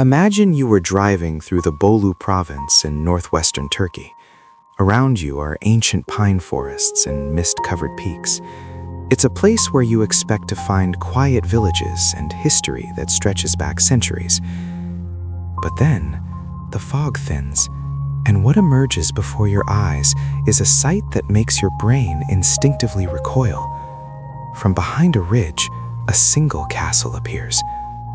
Imagine you were driving through the Bolu province in northwestern Turkey. Around you are ancient pine forests and mist-covered peaks. It's a place where you expect to find quiet villages and history that stretches back centuries. But then, the fog thins, and what emerges before your eyes is a sight that makes your brain instinctively recoil. From behind a ridge, a single castle appears.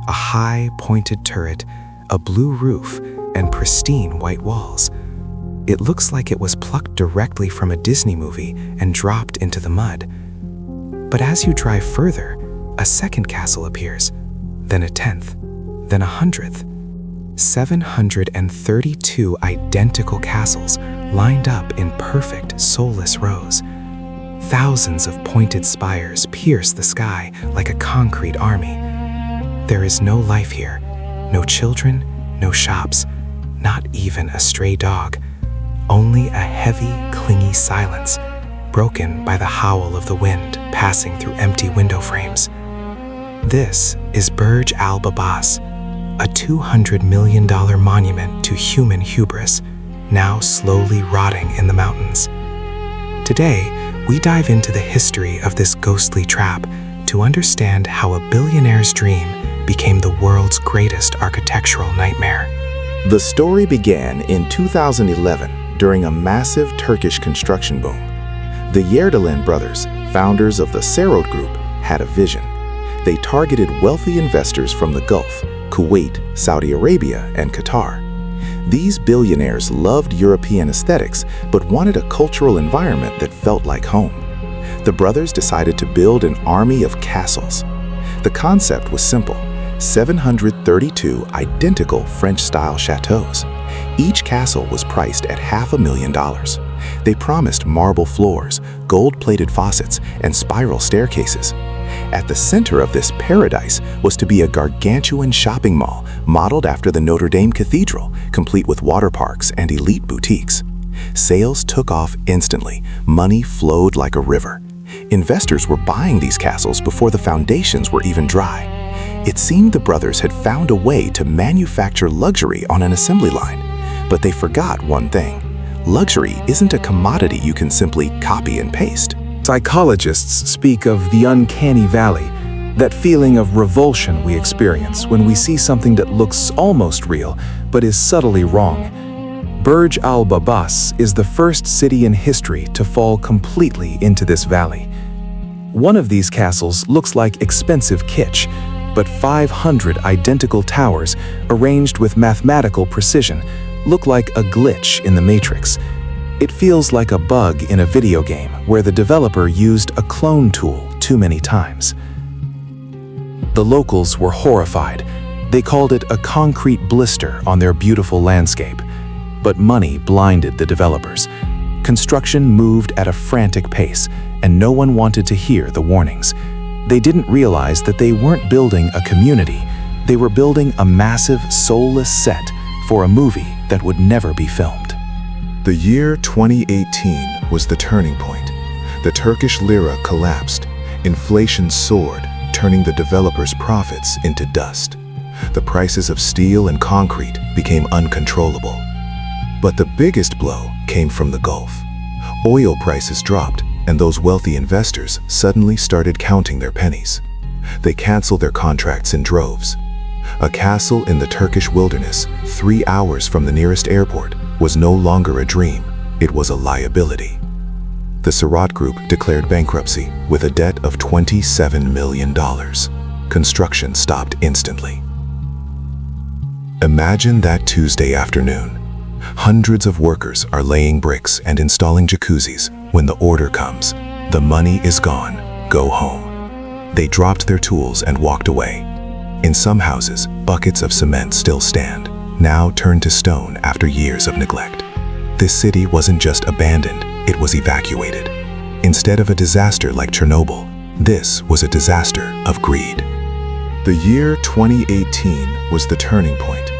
A high, pointed turret, a blue roof, and pristine white walls. It looks like it was plucked directly from a Disney movie and dropped into the mud. But as you drive further, a second castle appears, then a 10th, then a 100th. 732 identical castles lined up in perfect, soulless rows. Thousands of pointed spires pierce the sky like a concrete army. There is no life here, no children, no shops, not even a stray dog. Only a heavy, clingy silence, broken by the howl of the wind passing through empty window frames. This is Burj Al Babas, a $200 million monument to human hubris, now slowly rotting in the mountains. Today, we dive into the history of this ghostly trap to understand how a billionaire's dream became the world's greatest architectural nightmare. The story began in 2011 during a massive Turkish construction boom. The Yerdalen brothers, founders of the Sarot Group, had a vision. They targeted wealthy investors from the Gulf, Kuwait, Saudi Arabia, and Qatar. These billionaires loved European aesthetics but wanted a cultural environment that felt like home. The brothers decided to build an army of castles. The concept was simple: 732 identical French-style chateaus. Each castle was priced at $500,000. They promised marble floors, gold-plated faucets, and spiral staircases. At the center of this paradise was to be a gargantuan shopping mall modeled after the Notre Dame Cathedral, complete with water parks and elite boutiques. Sales took off instantly. Money flowed like a river. Investors were buying these castles before the foundations were even dry. It seemed the brothers had found a way to manufacture luxury on an assembly line. But they forgot one thing: luxury isn't a commodity you can simply copy and paste. Psychologists speak of the uncanny valley, that feeling of revulsion we experience when we see something that looks almost real but is subtly wrong. Burj Al Babas is the first city in history to fall completely into this valley. One of these castles looks like expensive kitsch, but 500 identical towers, arranged with mathematical precision, look like a glitch in the Matrix. It feels like a bug in a video game where the developer used a clone tool too many times. The locals were horrified. They called it a concrete blister on their beautiful landscape. But money blinded the developers. Construction moved at a frantic pace, and no one wanted to hear the warnings. They didn't realize that they weren't building a community. They were building a massive, soulless set for a movie that would never be filmed. The year 2018 was the turning point. The Turkish lira collapsed. Inflation soared, turning the developers' profits into dust. The prices of steel and concrete became uncontrollable. But the biggest blow came from the Gulf. Oil prices dropped, and those wealthy investors suddenly started counting their pennies. They canceled their contracts in droves. A castle in the Turkish wilderness, 3 hours from the nearest airport, was no longer a dream, it was a liability. The Sarot Group declared bankruptcy with a debt of $27 million. Construction stopped instantly. Imagine that Tuesday afternoon. Hundreds of workers are laying bricks and installing jacuzzis when the order comes: the money is gone, go home. They dropped their tools and walked away. In some houses, buckets of cement still stand, now turned to stone after years of neglect. This city wasn't just abandoned, it was evacuated. Instead of a disaster like Chernobyl, this was a disaster of greed. The year 2018 was the turning point.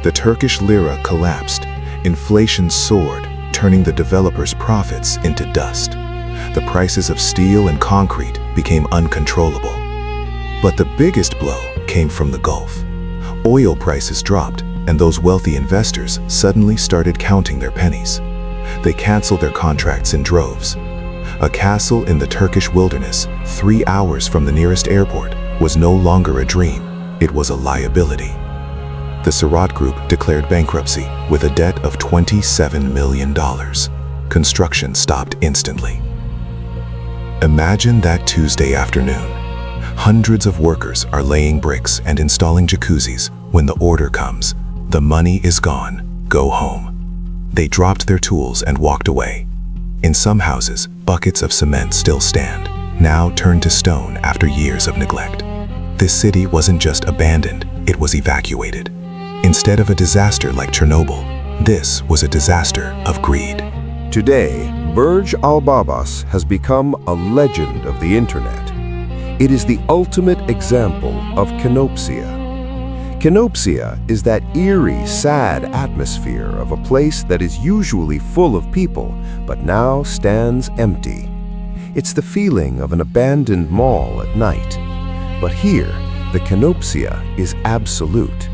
The Turkish lira collapsed. Inflation soared, turning the developers' profits into dust. The prices of steel and concrete became uncontrollable. But the biggest blow came from the Gulf. Oil prices dropped, and those wealthy investors suddenly started counting their pennies. They canceled their contracts in droves. A castle in the Turkish wilderness, 3 hours from the nearest airport, was no longer a dream, it was a liability. The Sarot Group declared bankruptcy with a debt of $27 million. Construction stopped instantly. Imagine that Tuesday afternoon. Hundreds of workers are laying bricks and installing jacuzzis when the order comes. The money is gone. Go home. They dropped their tools and walked away. In some houses, buckets of cement still stand, now turned to stone after years of neglect. This city wasn't just abandoned, it was evacuated. Instead of a disaster like Chernobyl, this was a disaster of greed. Today, Burj Al Babas has become a legend of the internet. It is the ultimate example of Kenopsia. Kenopsia is that eerie, sad atmosphere of a place that is usually full of people, but now stands empty. It's the feeling of an abandoned mall at night. But here, the Kenopsia is absolute.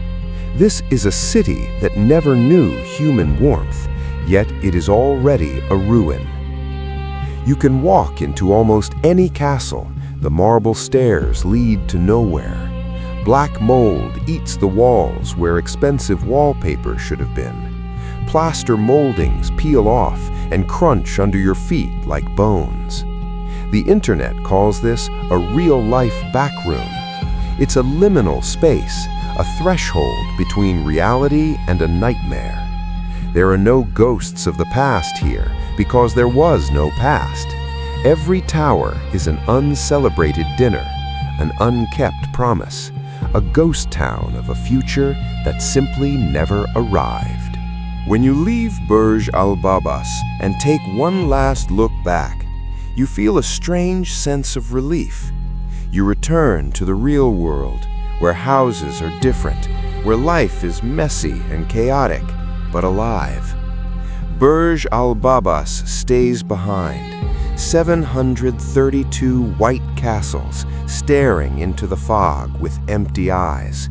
This is a city that never knew human warmth, yet it is already a ruin. You can walk into almost any castle. The marble stairs lead to nowhere. Black mold eats the walls where expensive wallpaper should have been. Plaster moldings peel off and crunch under your feet like bones. The internet calls this a real-life backroom. It's a liminal space, a threshold between reality and a nightmare. There are no ghosts of the past here because there was no past. Every tower is an uncelebrated dinner, an unkept promise, a ghost town of a future that simply never arrived. When you leave Burj Al Babas and take one last look back, you feel a strange sense of relief. You return to the real world, where houses are different, where life is messy and chaotic, but alive. Burj Al Babas stays behind. 732 white castles staring into the fog with empty eyes.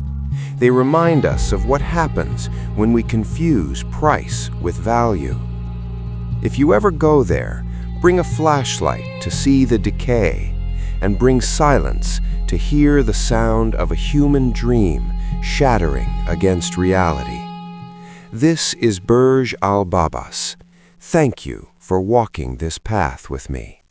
They remind us of what happens when we confuse price with value. If you ever go there, bring a flashlight to see the decay, and bring silence to hear the sound of a human dream shattering against reality. This is Burj Al Babas. Thank you for walking this path with me.